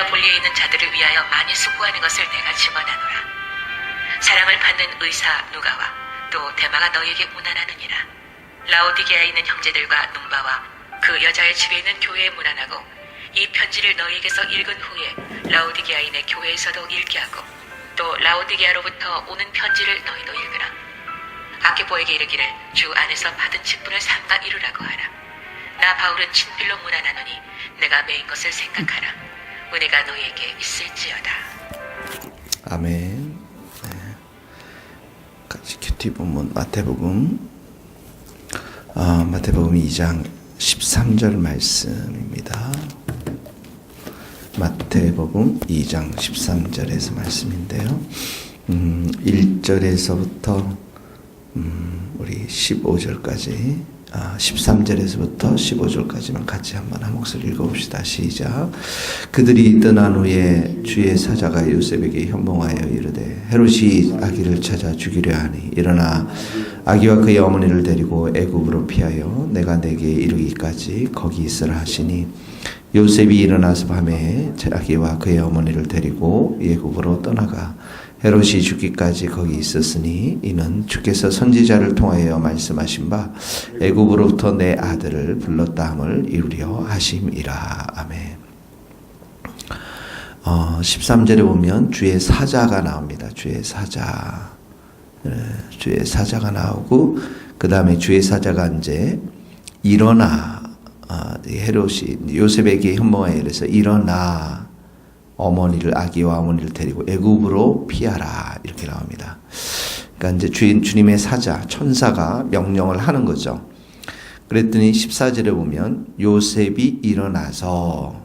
유대아 본리에 있는 자들을 위하여 많이 수고하는 것을 내가 증언하노라. 사랑을 받는 의사 누가와 또 데마가 너희에게 문안하느니라. 라오디게아에 있는 형제들과 눈바와 그 여자의 집에 있는 교회에 문안하고 이 편지를 너희에게서 읽은 후에 라오디게아인의 교회에서도 읽게 하고 또 라오디게아로부터 오는 편지를 너희도 읽으라. 아키포에게 이르기를 주 안에서 받은 직분을 삼가 이루라고 하라. 나 바울은 친필로 문안하노니 내가 매인 것을 생각하라. 은혜가 너희에게 있을지어다. 아멘. 네. 같이 큐티 본문 마태복음 2장 13절 말씀입니다. 마태복음 2장 13절에서 말씀인데요. 1절에서부터 우리 15절까지 13절에서부터 15절까지만 같이 한번 한 목소리 읽어봅시다. 시작. 그들이 떠난 후에 주의 사자가 요셉에게 현몽하여 이르되 헤롯이 아기를 찾아 죽이려 하니 일어나 아기와 그의 어머니를 데리고 애굽으로 피하여 내가 내게 이르기까지 거기 있으라 하시니 요셉이 일어나서 밤에 아기와 그의 어머니를 데리고 애굽으로 떠나가 헤롯이 죽기까지 거기 있었으니 이는 주께서 선지자를 통하여 말씀하신 바 애굽으로부터 내 아들을 불렀다 함을 이루려 하심이라. 아멘. 13절에 보면 주의 사자가 나옵니다. 주의 사자. 주의 사자가 나오고 그 다음에 주의 사자가 이제 일어나 헤롯이 요셉에게 현몽하여 이래서 일어나 어머니를 아기와 어머니를 데리고 애굽으로 피하라 이렇게 나옵니다. 그러니까 이제 주님의 사자 천사가 명령을 하는 거죠. 그랬더니 14절에 보면 요셉이 일어나서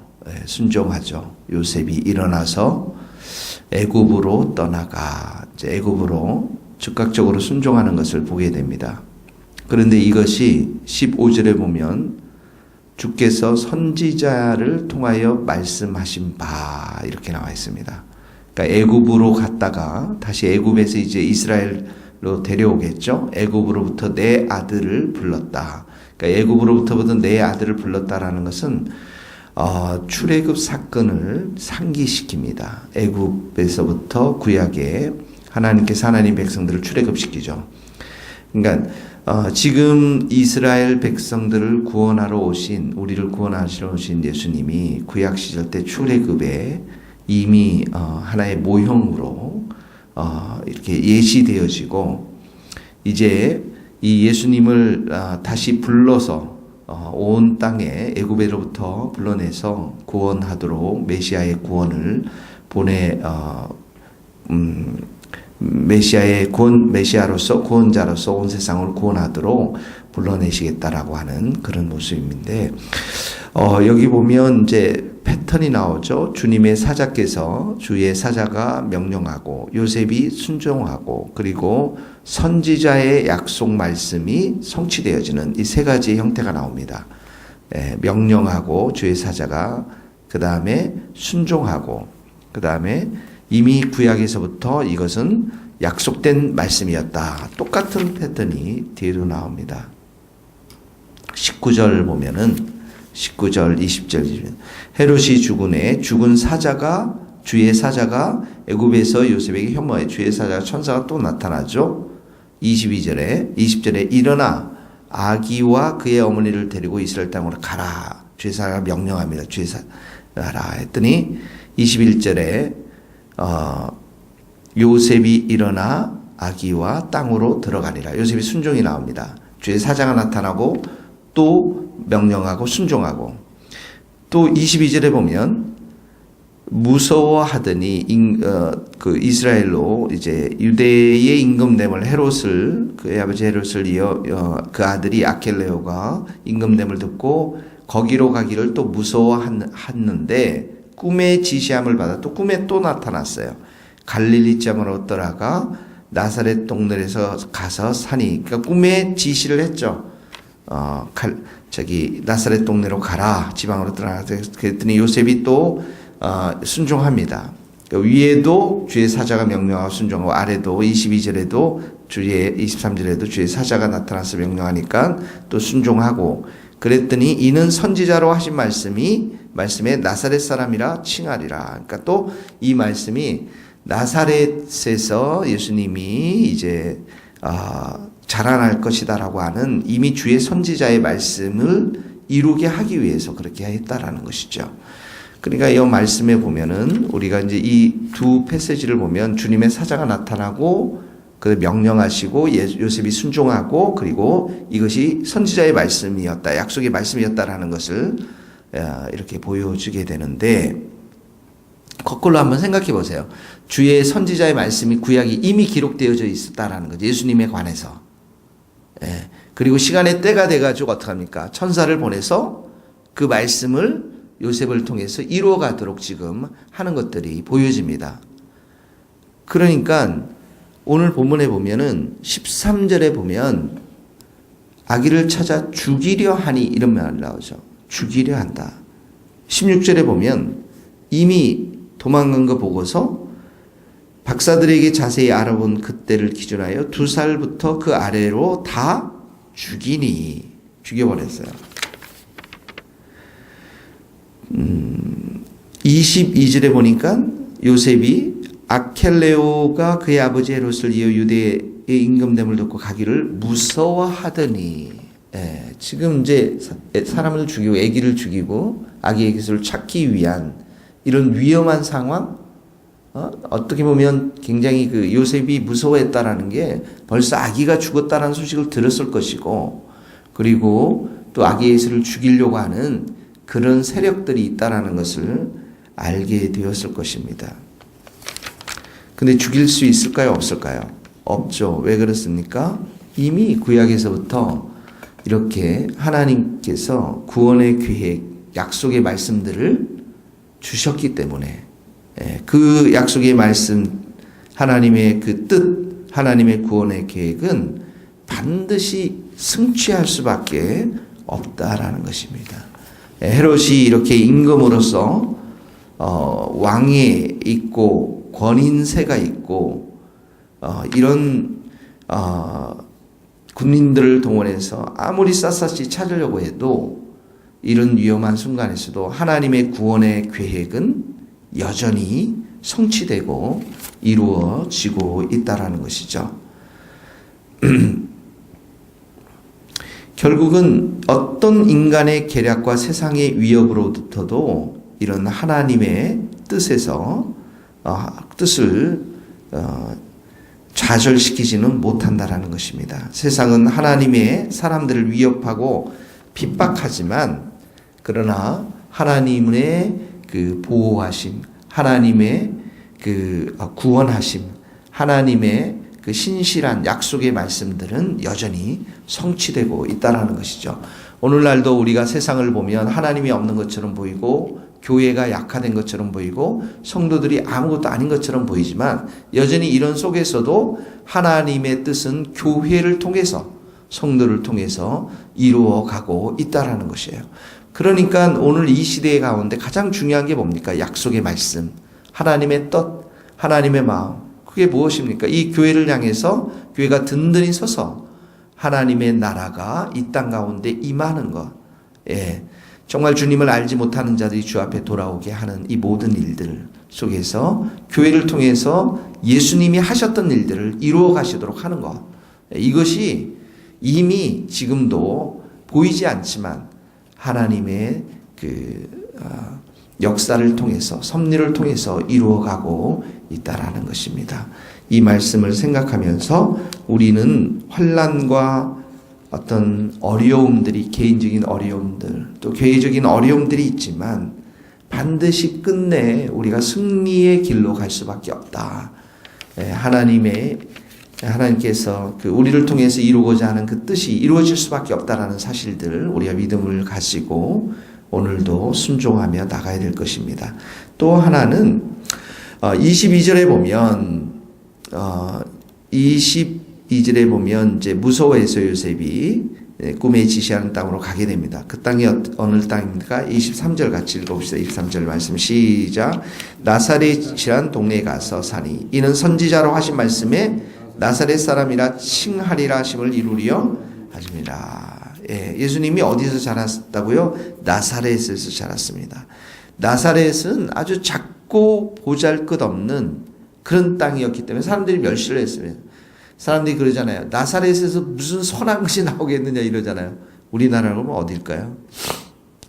순종하죠. 요셉이 일어나서 애굽으로 떠나가 이제 애굽으로 즉각적으로 순종하는 것을 보게 됩니다. 그런데 이것이 15절에 보면 주께서 선지자를 통하여 말씀하신 바 이렇게 나와 있습니다. 그러니까 애굽으로 갔다가 다시 애굽에서 이제 이스라엘로 데려오겠죠. 애굽으로부터 내 아들을 불렀다. 그러니까 애굽으로부터 내 아들을 불렀다라는 것은 출애굽 사건을 상기시킵니다. 애굽에서부터 구약에 하나님께서 하나님 백성들을 출애굽시키죠. 그러니까 지금 이스라엘 백성들을 구원하러 오신 우리를 구원하시러 오신 예수님이 구약 시절 때 출애굽에 이미 하나의 모형으로 이렇게 예시되어지고 이제 이 예수님을 다시 불러서 온 땅에 애굽으로부터 불러내서 구원하도록 메시아의 구원을 보내 메시아로서 구원자로서 온 세상을 구원하도록 불러내시겠다라고 하는 그런 모습인데 여기 보면 이제 패턴이 나오죠. 주님의 사자께서 주의 사자가 명령하고 요셉이 순종하고 그리고 선지자의 약속 말씀이 성취되어지는 이 세 가지의 형태가 나옵니다. 명령하고 주의 사자가 그 다음에 순종하고 그 다음에 이미 구약에서부터 이것은 약속된 말씀이었다. 똑같은 패턴이 뒤로 나옵니다. 19절 보면은 19절 20절 헤롯이 죽으네 죽은 사자가 주의 사자가 애굽에서 요셉에게 현몽해 주의 사자가 천사가 또 나타나죠. 20절에 일어나 아기와 그의 어머니를 데리고 이스라엘 땅으로 가라. 주의 사자가 명령합니다. 주의 사자라 했더니 21절에 요셉이 일어나 아기와 땅으로 들어가니라. 요셉이 순종이 나옵니다. 주의 사자가 나타나고 또 명령하고 순종하고 또 22절에 보면 무서워하더니 그 이스라엘로 이제 유대의 임금됨을 헤롯을 그의 아버지 헤롯을 이어 그 아들이 아켈레오가 임금됨을 듣고 거기로 가기를 또 무서워하는데 꿈의 지시함을 받아 또 꿈에 또 나타났어요. 갈릴리 지방으로 떠나가 나사렛 동네에서 가서 사니 그러니까 꿈에 지시를 했죠. 나사렛 동네로 가라 지방으로 떠나가 그랬더니 요셉이 또 순종합니다. 위에도 주의 사자가 명령하고 순종하고 아래도 22절에도 23절에도 주의 사자가 나타나서 명령하니까 또 순종하고 그랬더니 이는 선지자로 하신 말씀이 말씀에 나사렛 사람이라 칭하리라. 그러니까 또 이 말씀이 나사렛에서 예수님이 이제 자라날 것이다라고 하는 이미 주의 선지자의 말씀을 이루게 하기 위해서 그렇게 했다라는 것이죠. 그러니까 이 말씀에 보면은 우리가 이제 이 두 패시지를 보면 주님의 사자가 나타나고 그 명령하시고 요셉이 순종하고 그리고 이것이 선지자의 말씀이었다, 약속의 말씀이었다라는 것을 이렇게 보여주게 되는데, 거꾸로 한번 생각해 보세요. 주의 선지자의 말씀이 구약이 이미 기록되어져 있었다라는 거죠. 예수님에 관해서. 그리고 시간의 때가 돼가지고 어떡합니까? 천사를 보내서 그 말씀을 요셉을 통해서 이루어가도록 지금 하는 것들이 보여집니다. 그러니까 오늘 본문에 보면은 13절에 보면 아기를 찾아 죽이려 하니 이런 말 나오죠. 죽이려 한다. 16절에 보면 이미 도망간 거 보고서 박사들에게 자세히 알아본 그때를 기준하여 2살부터 그 아래로 다 죽이니, 죽여버렸어요. 22절에 보니까 요셉이 아켈레오가 그의 아버지 헤롯을 이어 유대의 임금됨을 듣고 가기를 무서워하더니, 지금 이제 사람을 죽이고 아기를 죽이고 아기의 기술을 찾기 위한 이런 위험한 상황, 어떻게 보면 굉장히 그 요셉이 무서워했다라는 게 벌써 아기가 죽었다는 소식을 들었을 것이고, 그리고 또 아기 예수를 죽이려고 하는 그런 세력들이 있다라는 것을 알게 되었을 것입니다. 근데 죽일 수 있을까요? 없을까요? 없죠. 왜 그렇습니까? 이미 구약에서부터 이렇게 하나님께서 구원의 계획, 약속의 말씀들을 주셨기 때문에, 그 약속의 말씀, 하나님의 그 뜻, 하나님의 구원의 계획은 반드시 승취할 수밖에 없다라는 것입니다. 헤롯이 이렇게 임금으로서 왕에 있고 권인세가 있고 이런 군인들을 동원해서 아무리 샅샅이 찾으려고 해도 이런 위험한 순간에서도 하나님의 구원의 계획은 여전히 성취되고 이루어지고 있다라는 것이죠. 결국은 어떤 인간의 계략과 세상의 위협으로부터도 이런 하나님의 뜻에서 뜻을 좌절시키지는 못한다라는 것입니다. 세상은 하나님의 사람들을 위협하고 핍박하지만, 그러나 하나님의 그 보호하심, 하나님의 그 구원하심, 하나님의 그 신실한 약속의 말씀들은 여전히 성취되고 있다는 것이죠. 오늘날도 우리가 세상을 보면 하나님이 없는 것처럼 보이고 교회가 약화된 것처럼 보이고 성도들이 아무것도 아닌 것처럼 보이지만, 여전히 이런 속에서도 하나님의 뜻은 교회를 통해서, 성도를 통해서 이루어가고 있다는 것이에요. 그러니까 오늘 이 시대의 가운데 가장 중요한 게 뭡니까? 약속의 말씀, 하나님의 뜻, 하나님의 마음. 그게 무엇입니까? 이 교회를 향해서 교회가 든든히 서서 하나님의 나라가 이 땅 가운데 임하는 것. 정말 주님을 알지 못하는 자들이 주 앞에 돌아오게 하는 이 모든 일들 속에서 교회를 통해서 예수님이 하셨던 일들을 이루어 가시도록 하는 것. 이것이 이미 지금도 보이지 않지만 하나님의 그 역사를 통해서, 섭리를 통해서 이루어가고 있다라는 것입니다. 이 말씀을 생각하면서 우리는 환난과 어떤 어려움들이, 개인적인 어려움들, 또 교회적인 어려움들이 있지만 반드시 끝내 우리가 승리의 길로 갈 수밖에 없다. 하나님께서 그 우리를 통해서 이루고자 하는 그 뜻이 이루어질 수밖에 없다라는 사실들, 우리가 믿음을 가지고 오늘도 순종하며 나가야 될 것입니다. 또 하나는 22절에 보면 이제 무서워해서 요셉이 꿈에 지시하는 땅으로 가게 됩니다. 그 땅이 어느 땅입니까? 23절 같이 읽어봅시다. 23절 말씀 시작. 나사렛이란 동네에 가서 사니 이는 선지자로 하신 말씀에 나사렛 사람이라 칭하리라 하심을 이루려 하십니다. 예수님이 어디서 자랐다고요? 나사렛에서 자랐습니다. 나사렛은 아주 작고 보잘것없는 그런 땅이었기 때문에 사람들이 멸시를 했습니다. 사람들이 그러잖아요. 나사렛에서 무슨 선한 것이 나오겠느냐 이러잖아요. 우리나라로 뭐 어딜까요?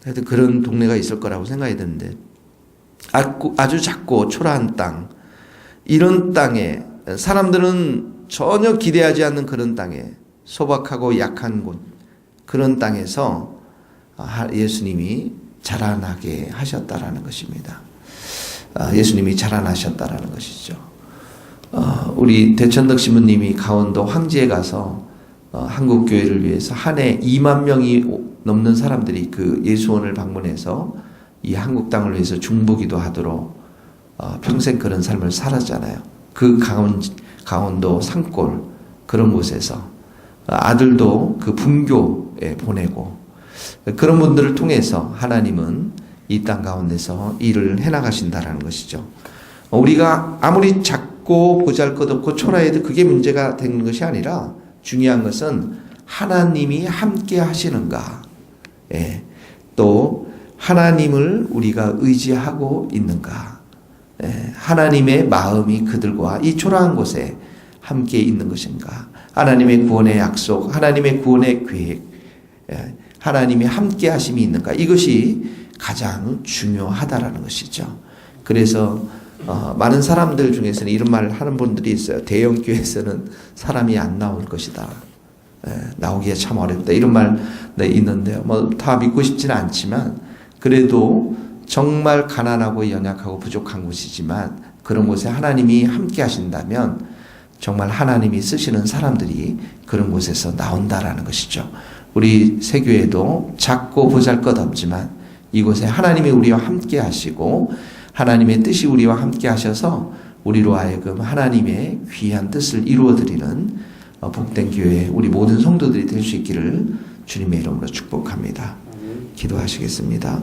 하여튼 그런 동네가 있을 거라고 생각이 드는데 아주 작고 초라한 땅, 이런 땅에 사람들은 전혀 기대하지 않는 그런 땅에, 소박하고 약한 곳, 그런 땅에서 예수님이 자라나게 하셨다라는 것입니다. 예수님이 자라나셨다라는 것이죠. 우리 대천덕 신부님이 강원도 황지에 가서 한국 교회를 위해서 한 해 2만 명이 넘는 사람들이 그 예수원을 방문해서 이 한국 땅을 위해서 중보기도 하도록 평생 그런 삶을 살았잖아요. 그 강원도 산골 그런 곳에서 아들도 그 분교에 보내고, 그런 분들을 통해서 하나님은 이 땅 가운데서 일을 해나가신다라는 것이죠. 우리가 아무리 작고 보잘것없고 초라해도 그게 문제가 되는 것이 아니라 중요한 것은 하나님이 함께 하시는가, 또 하나님을 우리가 의지하고 있는가, 하나님의 마음이 그들과 이 초라한 곳에 함께 있는 것인가, 하나님의 구원의 약속, 하나님의 구원의 계획, 하나님이 함께 하심이 있는가, 이것이 가장 중요하다라는 것이죠. 그래서 많은 사람들 중에서는 이런 말을 하는 분들이 있어요. 대형 교회에서는 사람이 안 나올 것이다. 나오기가 참 어렵다. 이런 말 있는데요. 뭐 다 믿고 싶지는 않지만 그래도 정말 가난하고 연약하고 부족한 곳이지만 그런 곳에 하나님이 함께 하신다면 정말 하나님이 쓰시는 사람들이 그런 곳에서 나온다라는 것이죠. 우리 새교회도 작고 보잘것없지만 이곳에 하나님이 우리와 함께 하시고 하나님의 뜻이 우리와 함께 하셔서 우리로 하여금 하나님의 귀한 뜻을 이루어드리는 복된 교회, 우리 모든 성도들이 될 수 있기를 주님의 이름으로 축복합니다. 기도하시겠습니다.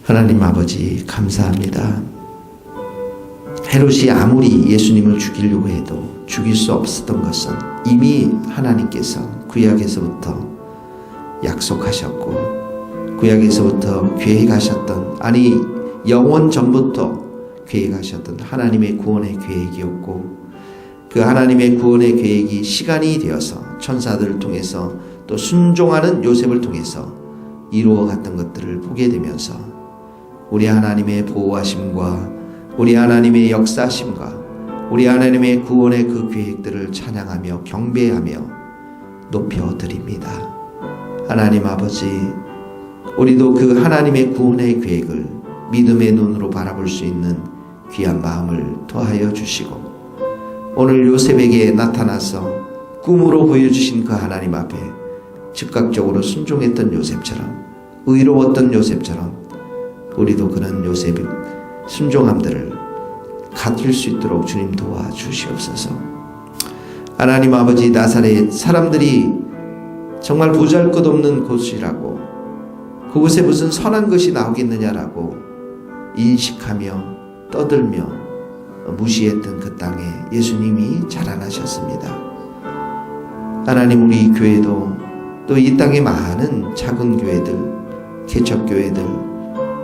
하나님 아버지 감사합니다. 헤롯이 아무리 예수님을 죽이려고 해도 죽일 수 없었던 것은 이미 하나님께서 구약에서부터 약속하셨고 구약에서부터 계획하셨던, 아니 영원 전부터 계획하셨던 하나님의 구원의 계획이었고, 그 하나님의 구원의 계획이 시간이 되어서 천사들을 통해서 또 순종하는 요셉을 통해서 이루어갔던 것들을 보게 되면서 우리 하나님의 보호하심과 우리 하나님의 역사하심과 우리 하나님의 구원의 그 계획들을 찬양하며 경배하며 높여드립니다. 하나님 아버지, 우리도 그 하나님의 구원의 계획을 믿음의 눈으로 바라볼 수 있는 귀한 마음을 더하여 주시고, 오늘 요셉에게 나타나서 꿈으로 보여주신 그 하나님 앞에 즉각적으로 순종했던 요셉처럼, 의로웠던 요셉처럼 우리도 그런 요셉의 순종함들을 갖출 수 있도록 주님 도와주시옵소서. 하나님 아버지, 나사렛 사람들이 정말 보잘것없는 곳이라고, 그곳에 무슨 선한 것이 나오겠느냐라고 인식하며 떠들며 무시했던 그 땅에 예수님이 자라나셨습니다. 하나님, 우리 교회도 또 이 땅의 많은 작은 교회들, 개척교회들,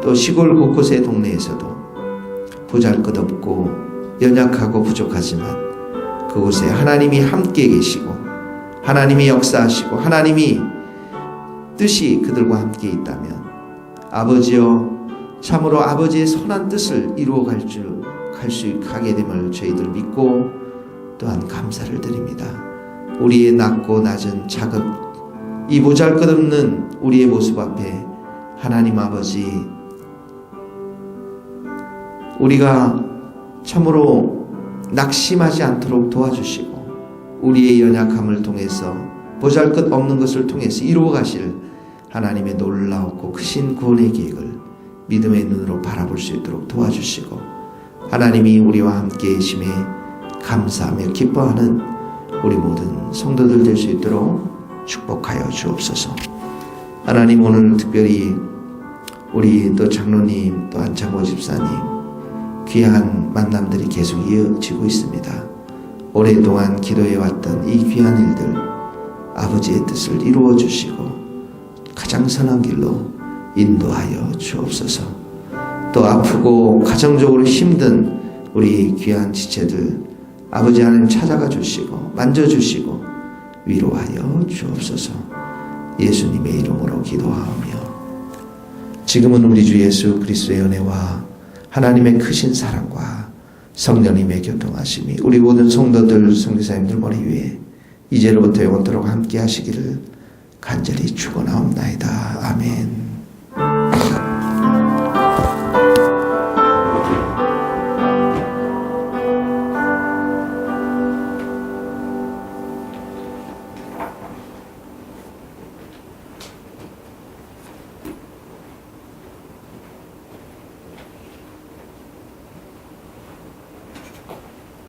또 시골 곳곳의 동네에서도 보잘것없고 연약하고 부족하지만 그곳에 하나님이 함께 계시고 하나님이 역사하시고 하나님이 뜻이 그들과 함께 있다면, 아버지여, 참으로 아버지의 선한 뜻을 이루어 가게 됨을 저희들 믿고 또한 감사를 드립니다. 우리의 낮고 낮은 작은 이 보잘것없는 우리의 모습 앞에 하나님 아버지, 우리가 참으로 낙심하지 않도록 도와주시고 우리의 연약함을 통해서 보잘것없는 것을 통해서 이루어 가실 하나님의 놀라웠고 크신 구원의 계획을 믿음의 눈으로 바라볼 수 있도록 도와주시고, 하나님이 우리와 함께 계심에 감사하며 기뻐하는 우리 모든 성도들 될 수 있도록 축복하여 주옵소서. 하나님, 오늘 특별히 우리 또 장로님 또 한창호 집사님 귀한 만남들이 계속 이어지고 있습니다. 오랫동안 기도해왔던 이 귀한 일들 아버지의 뜻을 이루어 주시고 가장 선한 길로 인도하여 주옵소서. 또 아프고 가정적으로 힘든 우리 귀한 지체들 아버지 하나님 찾아가 주시고 만져주시고 위로하여 주옵소서. 예수님의 이름으로 기도하오며 지금은 우리 주 예수 그리스도의 은혜와 하나님의 크신 사랑과 성령님의 교통하심이 우리 모든 성도들 성교사님들 머리 위에 이제로부터 영원토록 함께 하시기를 간절히 축원하옵나이다. 아멘.